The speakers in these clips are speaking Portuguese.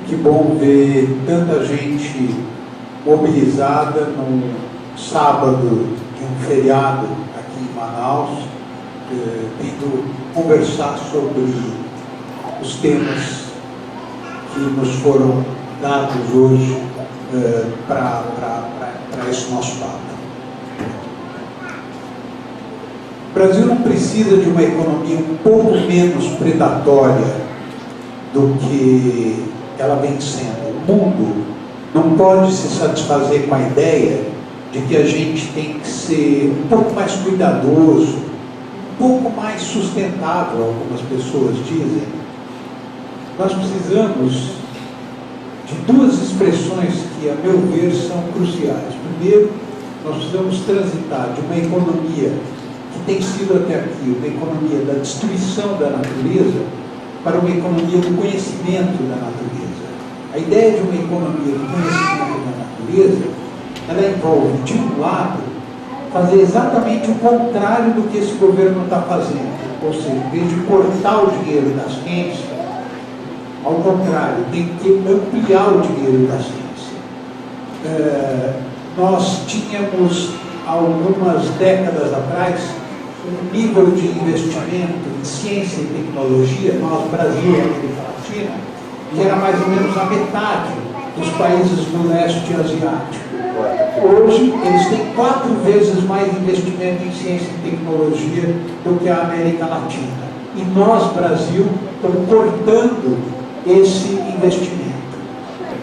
Que bom ver tanta gente mobilizada num sábado de um feriado aqui em Manaus, vindo conversar sobre os temas que nos foram dados hoje para esse nosso papo. O Brasil não precisa de uma economia um pouco menos predatória do que ela vem sendo. O mundo não pode se satisfazer com a ideia de que a gente tem que ser um pouco mais cuidadoso, um pouco mais sustentável, algumas pessoas dizem. Nós precisamos de duas expressões que, a meu ver, são cruciais. Primeiro, nós precisamos transitar de uma economia que tem sido até aqui uma economia da destruição da natureza para uma economia do conhecimento da natureza. A ideia de uma economia do conhecimento da natureza, ela envolve, de um lado, fazer exatamente o contrário do que esse governo está fazendo. Ou seja, em vez de cortar o dinheiro da ciência, ao contrário, tem que ampliar o dinheiro da ciência. Nós tínhamos, algumas décadas atrás, um nível de investimento em ciência e tecnologia, nós, Brasil e América Latina, que era mais ou menos a metade dos países do leste asiático. Hoje, eles têm 4 vezes mais investimento em ciência e tecnologia do que a América Latina. E nós, Brasil, estamos cortando esse investimento.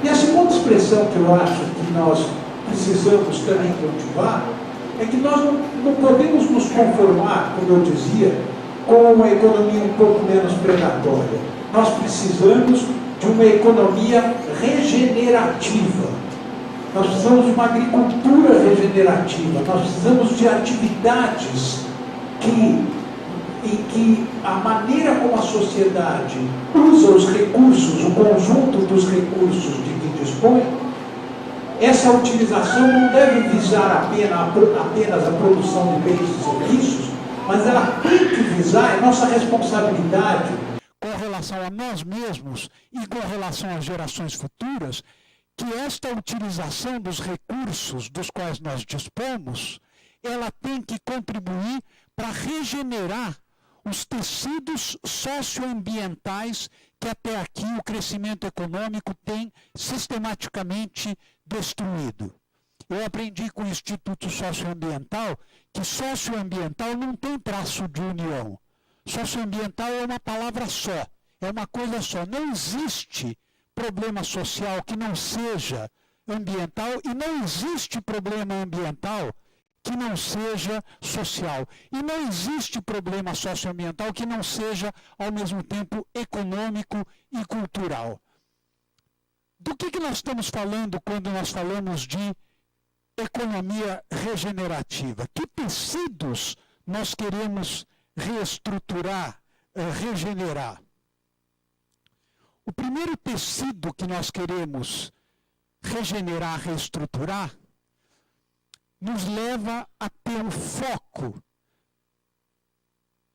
E a segunda expressão que eu acho que nós precisamos também cultivar é que nós não podemos nos conformar, como eu dizia, com uma economia um pouco menos predatória. Nós precisamos de uma economia regenerativa. Nós precisamos de uma agricultura regenerativa. Nós precisamos de atividades em que a maneira como a sociedade usa os recursos, o conjunto dos recursos de que dispõe, essa utilização não deve visar apenas a produção de bens e serviços, mas ela tem que visar a nossa responsabilidade com relação a nós mesmos e com relação às gerações futuras, que esta utilização dos recursos dos quais nós dispomos, ela tem que contribuir para regenerar os tecidos socioambientais que até aqui o crescimento econômico tem sistematicamente destruído. Eu aprendi com o Instituto Socioambiental que socioambiental não tem traço de união. Socioambiental é uma palavra só, é uma coisa só. Não existe problema social que não seja ambiental e não existe problema ambiental que não seja social. E não existe problema socioambiental que não seja, ao mesmo tempo, econômico e cultural. Do que nós estamos falando quando nós falamos de economia regenerativa? Que tecidos nós queremos reestruturar, regenerar? O primeiro tecido que nós queremos regenerar, reestruturar, nos leva a ter um foco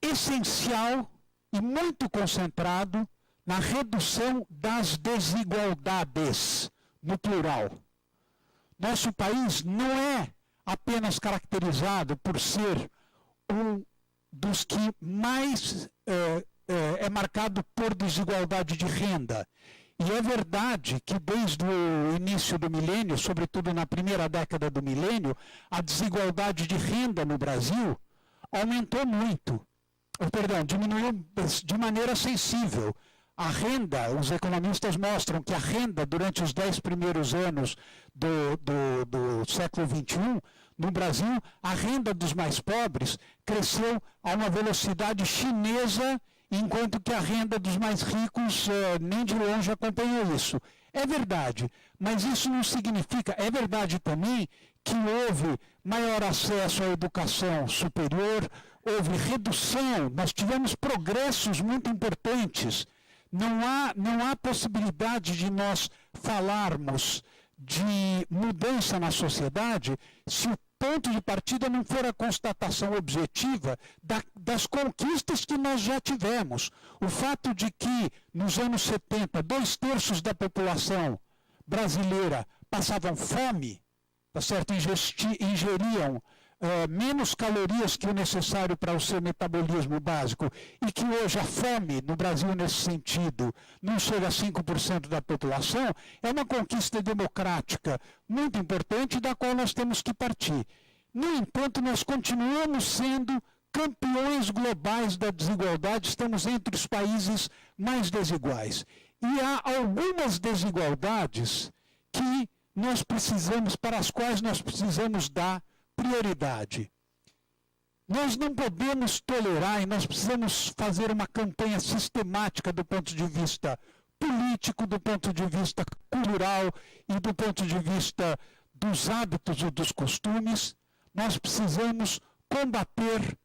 essencial e muito concentrado na redução das desigualdades, no plural. Nosso país não é apenas caracterizado por ser um dos que mais é marcado por desigualdade de renda. E é verdade que desde o início do milênio, sobretudo na primeira década do milênio, a desigualdade de renda no Brasil aumentou muito. Diminuiu de maneira sensível. A renda, os economistas mostram que a renda durante os 10 primeiros anos do século XXI, no Brasil, a renda dos mais pobres cresceu a uma velocidade chinesa, enquanto que a renda dos mais ricos nem de longe acompanhou isso. É verdade, mas isso não significa... É verdade também que houve maior acesso à educação superior, houve redução, nós tivemos progressos muito importantes. Não há possibilidade de nós falarmos de mudança na sociedade se o ponto de partida não for a constatação objetiva das conquistas que nós já tivemos. O fato de que, nos anos 70, 2/3 da população brasileira passavam fome, tá certo? Ingeriam menos calorias que o necessário para o seu metabolismo básico, e que hoje a fome no Brasil, nesse sentido, não chega a 5% da população, é uma conquista democrática muito importante, da qual nós temos que partir. No entanto, nós continuamos sendo campeões globais da desigualdade, estamos entre os países mais desiguais. E há algumas desigualdades que nós precisamos, para as quais nós precisamos dar prioridade. Nós não podemos tolerar, e nós precisamos fazer uma campanha sistemática do ponto de vista político, do ponto de vista cultural e do ponto de vista dos hábitos e dos costumes. Nós precisamos combater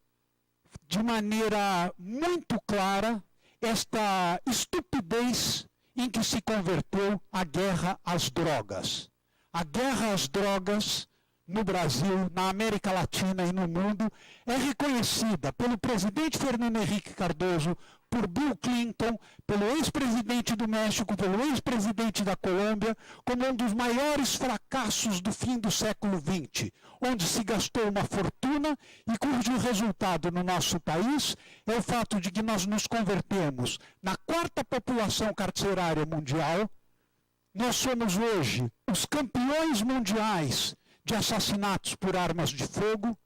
de maneira muito clara esta estupidez em que se converteu a guerra às drogas. A guerra às drogas no Brasil, na América Latina e no mundo, é reconhecida pelo presidente Fernando Henrique Cardoso, por Bill Clinton, pelo ex-presidente do México, pelo ex-presidente da Colômbia, como um dos maiores fracassos do fim do século XX, onde se gastou uma fortuna e cujo resultado no nosso país é o fato de que nós nos convertemos na 4ª população carcerária mundial. Nós somos hoje os campeões mundiais de assassinatos por armas de fogo.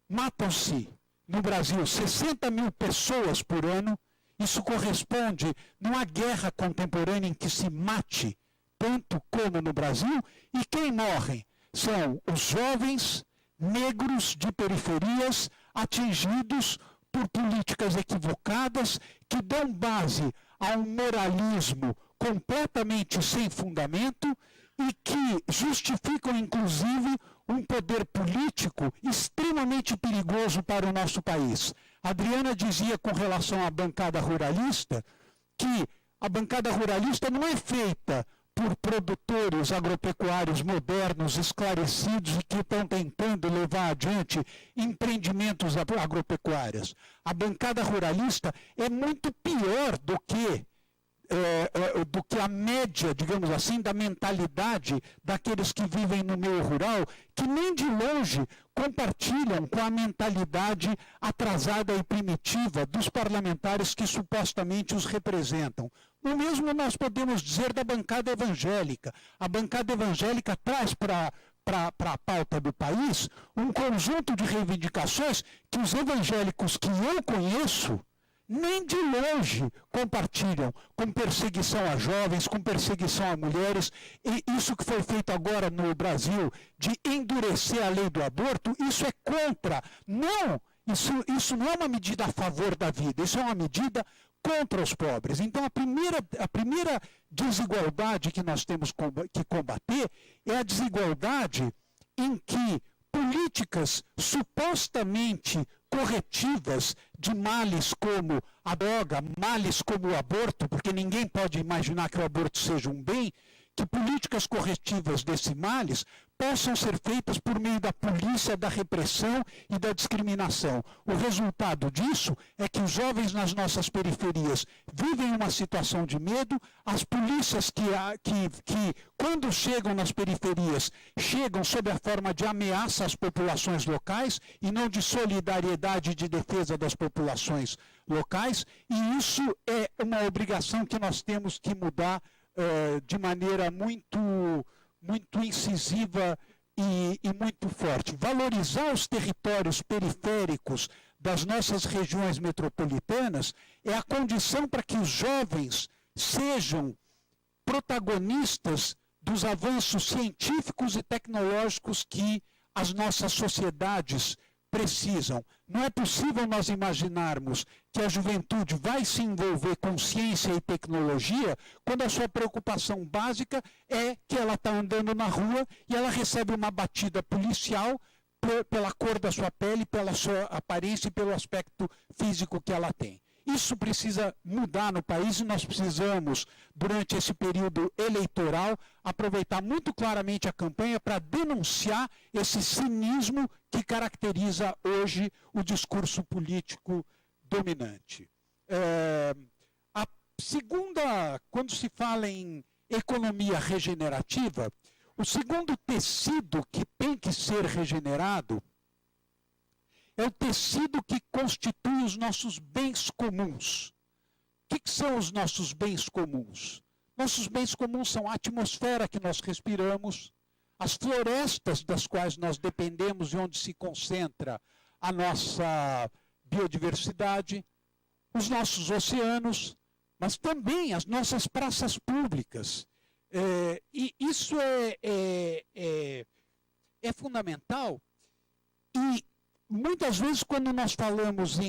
Matam-se no Brasil 60 mil pessoas por ano. Isso corresponde numa guerra contemporânea em que se mate tanto como no Brasil. E quem morre são os jovens negros de periferias atingidos por políticas equivocadas que dão base a um moralismo completamente sem fundamento e que justificam, inclusive, um poder político extremamente perigoso para o nosso país. A Adriana dizia com relação à bancada ruralista que a bancada ruralista não é feita por produtores agropecuários modernos, esclarecidos e que estão tentando levar adiante empreendimentos agropecuários. A bancada ruralista é muito pior do que a média, digamos assim, da mentalidade daqueles que vivem no meio rural, que nem de longe compartilham com a mentalidade atrasada e primitiva dos parlamentares que supostamente os representam. O mesmo nós podemos dizer da bancada evangélica. A bancada evangélica traz para a pauta do país um conjunto de reivindicações que os evangélicos que eu conheço nem de longe compartilham, com perseguição a jovens, com perseguição a mulheres. E isso que foi feito agora no Brasil, de endurecer a lei do aborto, isso é contra. Não, isso não é uma medida a favor da vida, isso é uma medida contra os pobres. Então a primeira desigualdade que nós temos que combater é a desigualdade em que políticas supostamente corretivas de males como a droga, males como o aborto, porque ninguém pode imaginar que o aborto seja um bem, que políticas corretivas desses males possam ser feitas por meio da polícia, da repressão e da discriminação. O resultado disso é que os jovens nas nossas periferias vivem uma situação de medo, as polícias que quando chegam nas periferias, chegam sob a forma de ameaça às populações locais e não de solidariedade e de defesa das populações locais, e isso é uma obrigação que nós temos que mudar de maneira muito incisiva e muito forte. Valorizar os territórios periféricos das nossas regiões metropolitanas é a condição para que os jovens sejam protagonistas dos avanços científicos e tecnológicos que as nossas sociedades precisam. Não é possível nós imaginarmos que a juventude vai se envolver com ciência e tecnologia quando a sua preocupação básica é que ela está andando na rua e ela recebe uma batida policial pela cor da sua pele, pela sua aparência e pelo aspecto físico que ela tem. Isso precisa mudar no país e nós precisamos, durante esse período eleitoral, aproveitar muito claramente a campanha para denunciar esse cinismo que caracteriza hoje o discurso político dominante. A segunda, quando se fala em economia regenerativa, o segundo tecido que tem que ser regenerado é o tecido que constitui os nossos bens comuns. O que são os nossos bens comuns? Nossos bens comuns são a atmosfera que nós respiramos, as florestas das quais nós dependemos e onde se concentra a nossa biodiversidade, os nossos oceanos, mas também as nossas praças públicas. E isso é fundamental. E muitas vezes, quando nós falamos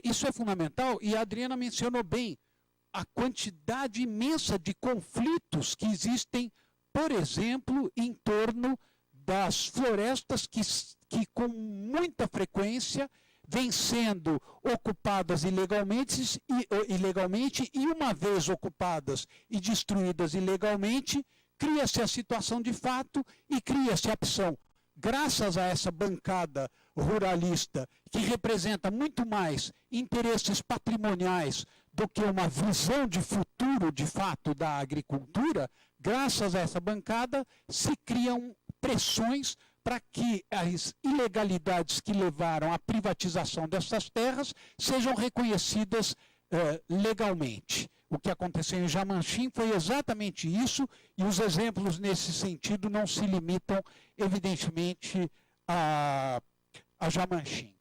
isso é fundamental, e a Adriana mencionou bem, a quantidade imensa de conflitos que existem, por exemplo, em torno das florestas que com muita frequência vêm sendo ocupadas ilegalmente, e uma vez ocupadas e destruídas ilegalmente, cria-se a situação de fato e cria-se a opção. Graças a essa bancada ruralista, que representa muito mais interesses patrimoniais do que uma visão de futuro, de fato, da agricultura, graças a essa bancada se criam pressões para que as ilegalidades que levaram à privatização dessas terras sejam reconhecidas legalmente. O que aconteceu em Jamanchim foi exatamente isso, e os exemplos nesse sentido não se limitam, evidentemente, a Jamanchim.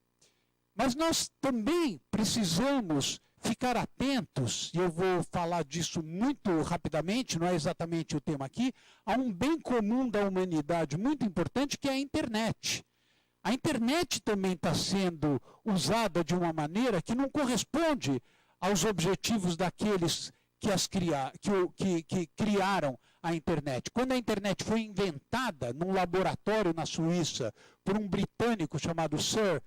Mas nós também precisamos ficar atentos, e eu vou falar disso muito rapidamente, não é exatamente o tema aqui, a um bem comum da humanidade muito importante, que é a internet. A internet também está sendo usada de uma maneira que não corresponde aos objetivos daqueles que criaram a internet. Quando a internet foi inventada num laboratório na Suíça por um britânico chamado Sir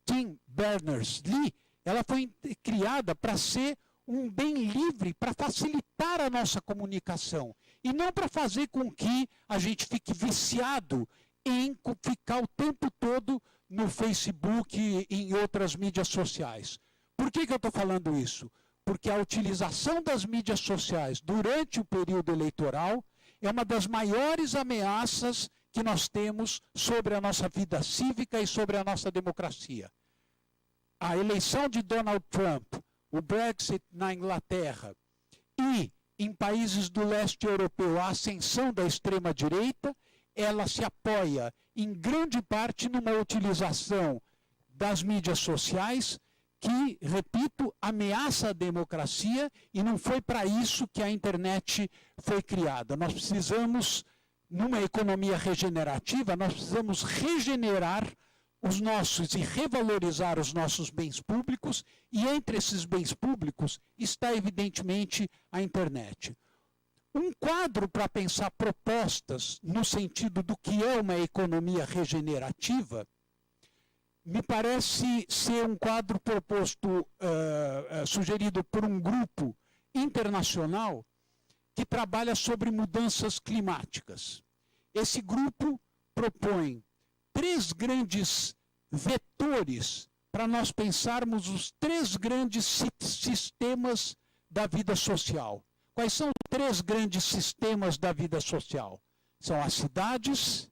Tim Berners-Lee, ela foi criada para ser um bem livre, para facilitar a nossa comunicação, e não para fazer com que a gente fique viciado em ficar o tempo todo no Facebook e em outras mídias sociais. Por que eu estou falando isso? Porque a utilização das mídias sociais durante o período eleitoral é uma das maiores ameaças que nós temos sobre a nossa vida cívica e sobre a nossa democracia. A eleição de Donald Trump, o Brexit na Inglaterra e, em países do leste europeu, a ascensão da extrema-direita, ela se apoia em grande parte numa utilização das mídias sociais que, repito, ameaça a democracia, e não foi para isso que a internet foi criada. Nós precisamos, numa economia regenerativa, nós precisamos regenerar os nossos e revalorizar os nossos bens públicos, e entre esses bens públicos está, evidentemente, a internet. Um quadro para pensar propostas no sentido do que é uma economia regenerativa me parece ser um quadro proposto, sugerido por um grupo internacional que trabalha sobre mudanças climáticas. Esse grupo propõe 3 grandes vetores para nós pensarmos os 3 grandes sistemas da vida social. Quais são os 3 grandes sistemas da vida social? São as cidades,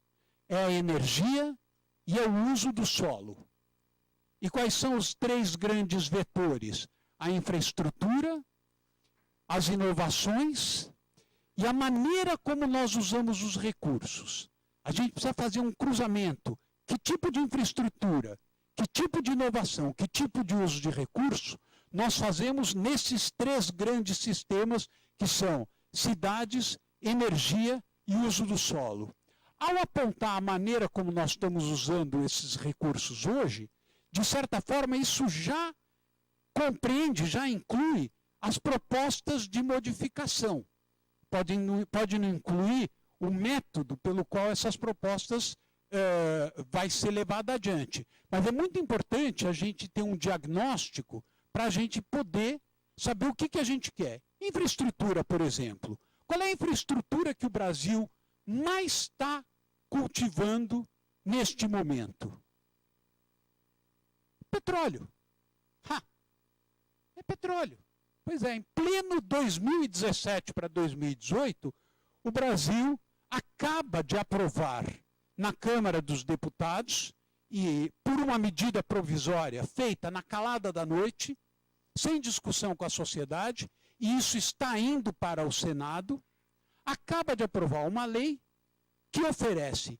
é a energia e é o uso do solo. E quais são os 3 grandes vetores? A infraestrutura, as inovações e a maneira como nós usamos os recursos. A gente precisa fazer um cruzamento. Que tipo de infraestrutura, que tipo de inovação, que tipo de uso de recurso nós fazemos nesses 3 grandes sistemas que são cidades, energia e uso do solo. Ao apontar a maneira como nós estamos usando esses recursos hoje, de certa forma isso já compreende, já inclui as propostas de modificação. Pode não incluir o método pelo qual essas propostas vai ser levada adiante. Mas é muito importante a gente ter um diagnóstico para a gente poder saber o que a gente quer. Infraestrutura, por exemplo. Qual é a infraestrutura que o Brasil mais está cultivando neste momento? Petróleo. É petróleo. Pois é, em pleno 2017 para 2018, o Brasil acaba de aprovar na Câmara dos Deputados, e por uma medida provisória feita na calada da noite, sem discussão com a sociedade, e isso está indo para o Senado, acaba de aprovar uma lei que oferece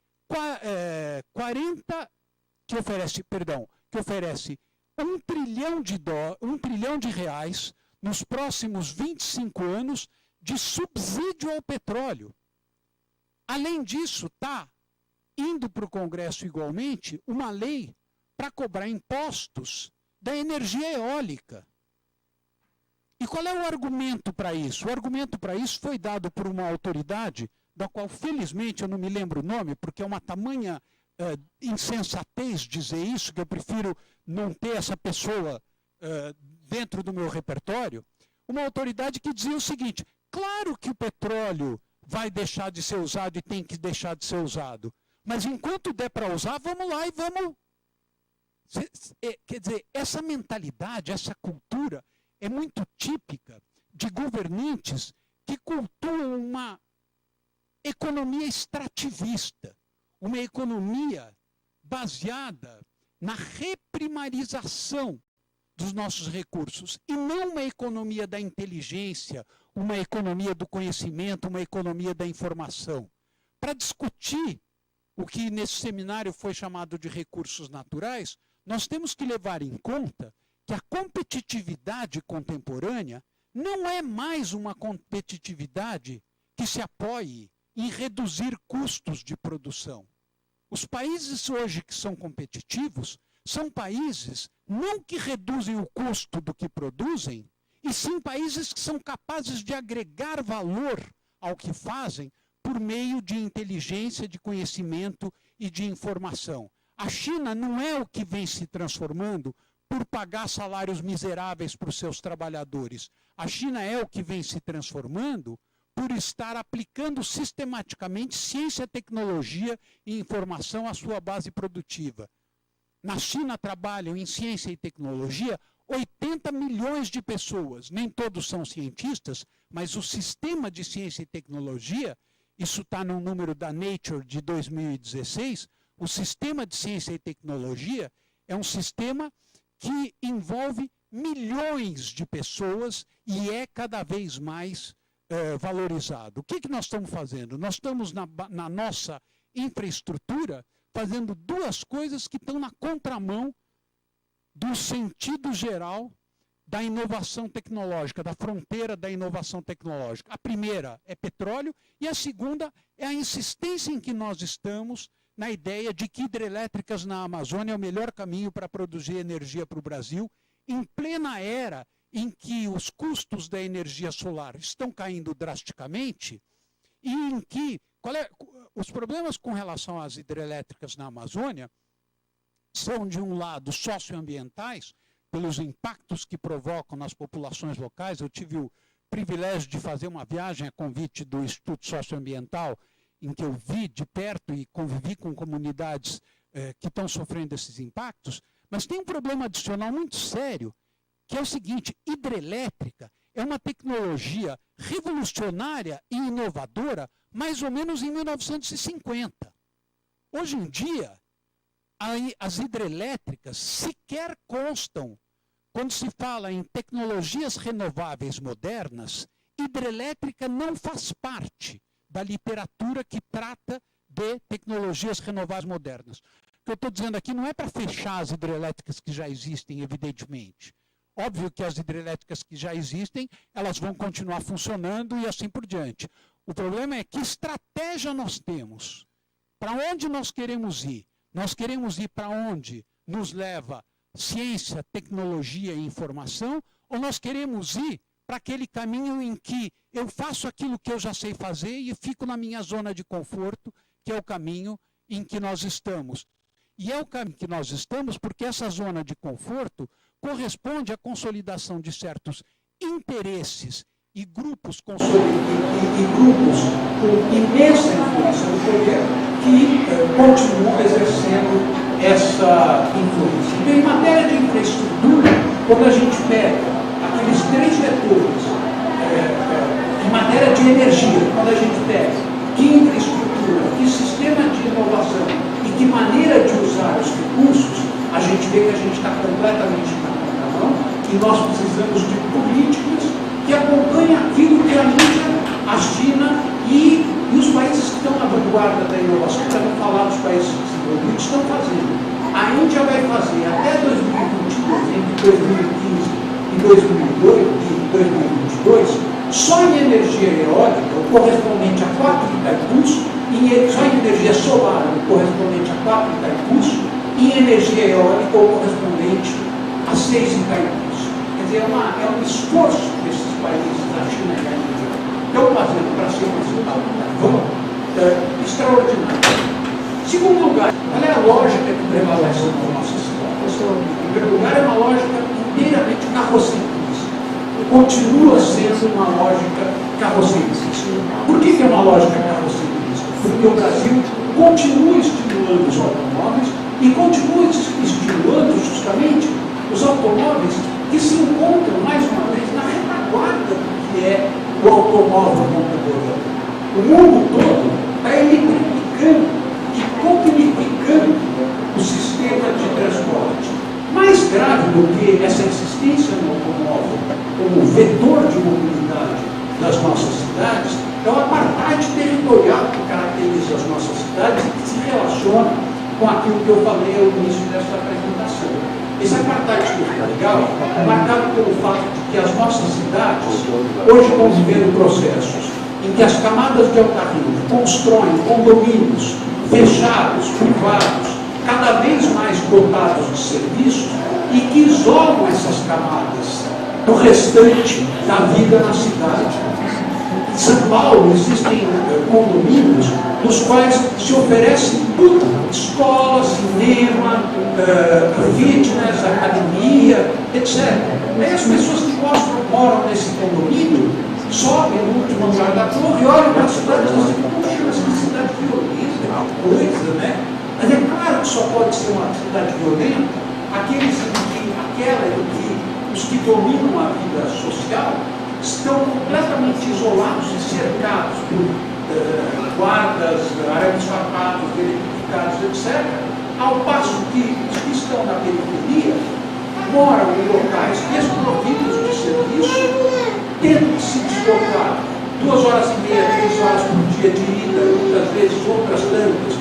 1 trilhão de reais nos próximos 25 anos de subsídio ao petróleo. Além disso, está indo para o Congresso igualmente uma lei para cobrar impostos da energia eólica. E qual é o argumento para isso? O argumento para isso foi dado por uma autoridade, da qual felizmente eu não me lembro o nome, porque é uma tamanha insensatez dizer isso, que eu prefiro não ter essa pessoa dentro do meu repertório. Uma autoridade que dizia o seguinte: claro que o petróleo vai deixar de ser usado e tem que deixar de ser usado, mas enquanto der para usar, vamos lá e vamos. Quer dizer, essa mentalidade, essa cultura é muito típica de governantes que cultuam uma economia extrativista, uma economia baseada na reprimarização dos nossos recursos, e não uma economia da inteligência, uma economia do conhecimento, uma economia da informação. Para discutir o que nesse seminário foi chamado de recursos naturais, nós temos que levar em conta que a competitividade contemporânea não é mais uma competitividade que se apoie em reduzir custos de produção. Os países hoje que são competitivos são países não que reduzem o custo do que produzem, e sim países que são capazes de agregar valor ao que fazem por meio de inteligência, de conhecimento e de informação. A China não é o que vem se transformando por pagar salários miseráveis para os seus trabalhadores. A China é o que vem se transformando por estar aplicando sistematicamente ciência, tecnologia e informação à sua base produtiva. Na China trabalham em ciência e tecnologia 80 milhões de pessoas. Nem todos são cientistas, mas o sistema de ciência e tecnologia, isso está no número da Nature de 2016, o sistema de ciência e tecnologia é um sistema que envolve milhões de pessoas e é cada vez mais valorizado. O que nós estamos fazendo? Nós estamos na nossa infraestrutura fazendo duas coisas que estão na contramão do sentido geral da inovação tecnológica, da fronteira da inovação tecnológica. A primeira é petróleo e a segunda é a insistência em que nós estamos na ideia de que hidrelétricas na Amazônia é o melhor caminho para produzir energia para o Brasil, em plena era em que os custos da energia solar estão caindo drasticamente e em que os problemas com relação às hidrelétricas na Amazônia são, de um lado, socioambientais, pelos impactos que provocam nas populações locais. Eu tive o privilégio de fazer uma viagem a convite do Instituto Socioambiental, em que eu vi de perto e convivi com comunidades que estão sofrendo esses impactos, mas tem um problema adicional muito sério, que é o seguinte: hidrelétrica é uma tecnologia revolucionária e inovadora mais ou menos em 1950. Hoje em dia, as hidrelétricas sequer constam, quando se fala em tecnologias renováveis modernas, hidrelétrica não faz parte da literatura que trata de tecnologias renováveis modernas. O que eu estou dizendo aqui não é para fechar as hidrelétricas que já existem, evidentemente. Óbvio que as hidrelétricas que já existem, elas vão continuar funcionando e assim por diante. O problema é que estratégia nós temos. Para onde nós queremos ir? Nós queremos ir para onde nos leva ciência, tecnologia e informação, ou nós queremos ir para aquele caminho em que eu faço aquilo que eu já sei fazer e fico na minha zona de conforto, que é o caminho em que nós estamos. E é o caminho que nós estamos porque essa zona de conforto corresponde à consolidação de certos interesses e grupos com imensa influência no poder que continuam exercendo essa influência. Então, em matéria de infraestrutura, quando a gente pega aqueles 3 vetores, em matéria de energia, quando a gente pega que infraestrutura, que sistema de inovação e que maneira de usar os recursos, a gente vê que a gente está completamente na contramão e nós precisamos de políticas que acompanhem aquilo que a Índia, a China e os países que estão na vanguarda da inovação, para não falar dos países desenvolvidos, estão fazendo. A Índia vai fazer até 2022, entre 2015 e 2022, só em energia eólica, o correspondente a 4 Itaipus, só em energia solar, o correspondente a 4 Itaipus, e em energia eólica, o correspondente a 6 Itaipus. Quer dizer, é um esforço que esses países, a China e a Índia, estão fazendo para ser um resultado extraordinário. Segundo lugar, qual é a lógica que prevalece na nossa cidade? Em primeiro lugar, é uma lógica inteiramente carrocentrista. Continua sendo uma lógica carrocentrista. Por que é uma lógica carrocentrista? Porque o Brasil continua estimulando os automóveis e continua estimulando justamente os automóveis que se encontram, mais uma vez, na retaguarda do que é o automóvel contemporâneo. O mundo todo está eletrificando e cognificando o sistema de transporte. Mais grave do que essa insistência no automóvel como vetor de mobilidade das nossas cidades é o apartheid territorial que caracteriza as nossas cidades e que se relaciona com aquilo que eu falei ao início dessa apresentação. Esse apartheid territorial é marcado pelo fato de que as nossas cidades hoje estão vivendo processos em que as camadas de alta renda constroem condomínios fechados, privados, cada vez mais dotados de serviços e que isolam essas camadas do restante da vida na cidade. Em São Paulo existem condomínios nos quais se oferece tudo: escola, cinema, fitness, academia, etc. Aí as pessoas que moram nesse condomínio sobem no último andar da torre e olham para a cidade e dizem: puxa, essa cidade violenta, é uma coisa, né? Mas é claro que só pode ser uma cidade violenta aqueles em que os que dominam a vida social estão completamente isolados e cercados por guardas, arames farpados, verificados, etc. Ao passo que os que estão na periferia moram em locais desprovidos de serviço, tendo que se deslocar 2 horas e meia, 3 horas por dia de ida, muitas vezes outras tantas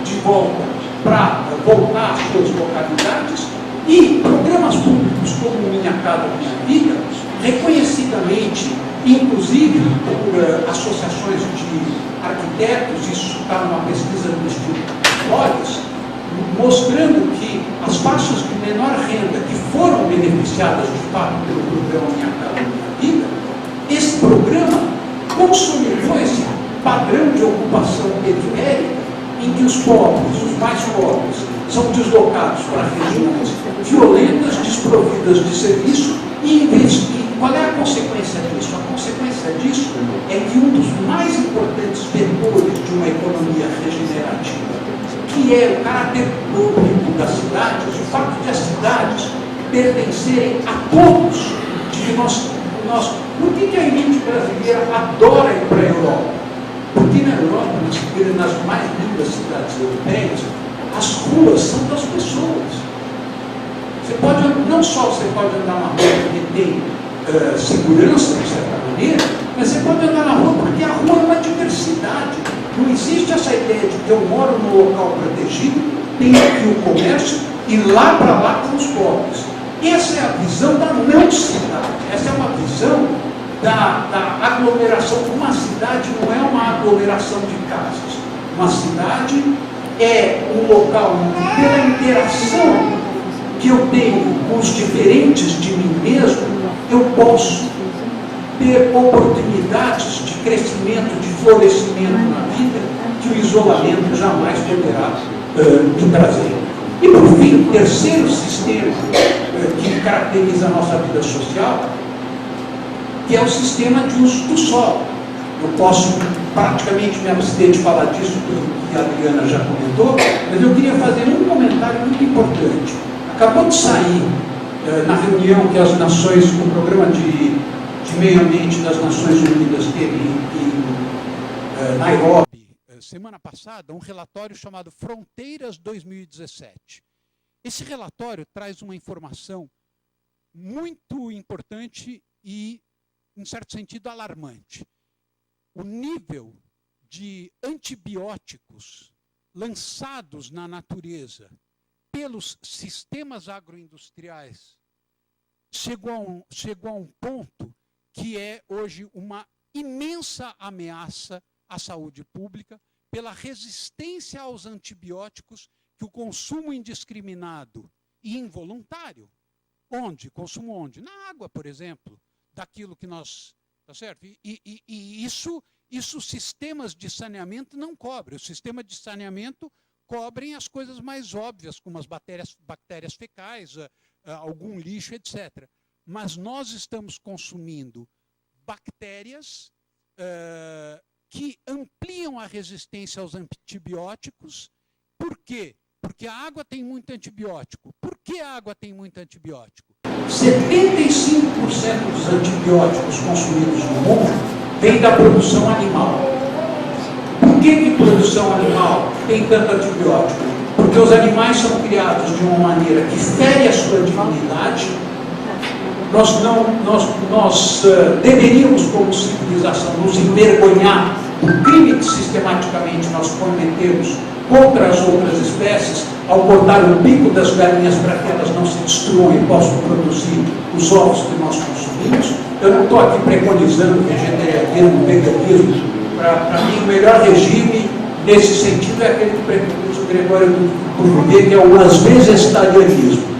de volta, para voltar às suas localidades, e programas públicos como Minha Casa Minha Vida, reconhecidamente, inclusive por associações de arquitetos, isso está numa pesquisa do Instituto Olhos, mostrando que as faixas de menor renda que foram beneficiadas de fato pelo programa Minha Casa Minha Vida, esse programa consolidou esse padrão de ocupação periférica em que os pobres, os mais pobres, são deslocados para regiões violentas, desprovidas de serviço e qual é a consequência disso? A consequência disso é que um dos mais importantes vetores de uma economia regenerativa, que é o caráter público das cidades, o fato de as cidades pertencerem a todos, de que por que a elite brasileira adora ir para a Europa? Porque na Europa, nas mais lindas cidades europeias, as ruas são das pessoas. Não só você pode andar na rua porque tem segurança, de certa maneira, mas você pode andar na rua porque a rua é uma diversidade. Não existe essa ideia de que eu moro num local protegido, tenho aqui o comércio e lá para lá com os pobres. Essa é a visão da não cidade. Essa é uma visão da aglomeração. Uma cidade não é uma aglomeração de casas. Uma cidade é um local onde, pela interação que eu tenho com os diferentes de mim mesmo, eu posso ter oportunidades de crescimento, de florescimento na vida, que o isolamento jamais poderá me trazer. E, por fim, o terceiro sistema que caracteriza a nossa vida social, que é o sistema de uso do solo. Eu posso praticamente me abster de falar disso, que a Adriana já comentou, mas eu queria fazer um comentário muito importante. Acabou de sair, na reunião que as nações, o programa de meio ambiente das Nações Unidas teve em Nairobi, semana passada, um relatório chamado Fronteiras 2017. Esse relatório traz uma informação muito importante e, em certo sentido, alarmante. O nível de antibióticos lançados na natureza pelos sistemas agroindustriais chegou a um ponto que é hoje uma imensa ameaça à saúde pública pela resistência aos antibióticos que o consumo indiscriminado e involuntário, consumo onde? Na água, por exemplo, daquilo que nós, tá certo? E isso sistemas de saneamento não cobrem. O sistema de saneamento cobrem as coisas mais óbvias, como as bactérias fecais, algum lixo, etc. Mas nós estamos consumindo bactérias que ampliam a resistência aos antibióticos. Por quê? Porque a água tem muito antibiótico. Por que a água tem muito antibiótico? 75% dos antibióticos consumidos no mundo vem da produção animal. Por que produção animal tem tanto antibiótico? Porque os animais são criados de uma maneira que fere a sua dignidade. Nós deveríamos, como civilização, nos envergonhar do crime que sistematicamente nós cometemos contra as outras espécies ao cortar o bico das galinhas para que elas não se destruam e possam produzir os ovos que nós consumimos. Eu não estou aqui preconizando vegetarianismo, veganismo. Para mim, o melhor regime nesse sentido é aquele que preconiza o Gregório do Vivier, que é o vegetarianismo.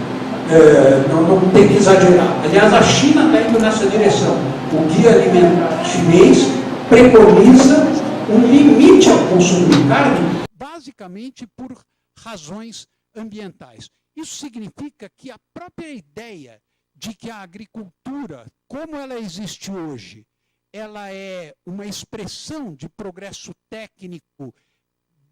Não tem que exagerar. Aliás, a China está indo nessa direção. O Guia Alimentar Chinês preconiza um limite ao consumo de carne, basicamente por razões ambientais. Isso significa que a própria ideia de que a agricultura, como ela existe hoje, ela é uma expressão de progresso técnico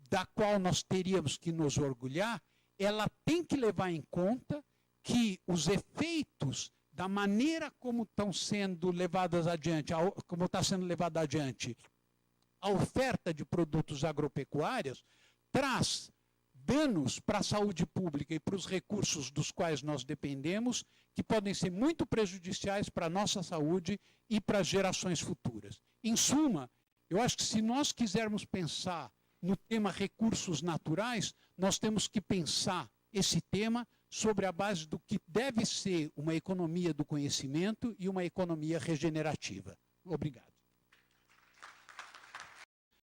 da qual nós teríamos que nos orgulhar, ela tem que levar em conta que os efeitos da maneira como estão sendo levadas adiante, como está sendo levada adiante a oferta de produtos agropecuários, traz danos para a saúde pública e para os recursos dos quais nós dependemos, que podem ser muito prejudiciais para a nossa saúde e para as gerações futuras. Em suma, eu acho que se nós quisermos pensar no tema recursos naturais, nós temos que pensar esse tema sobre a base do que deve ser uma economia do conhecimento e uma economia regenerativa. Obrigado.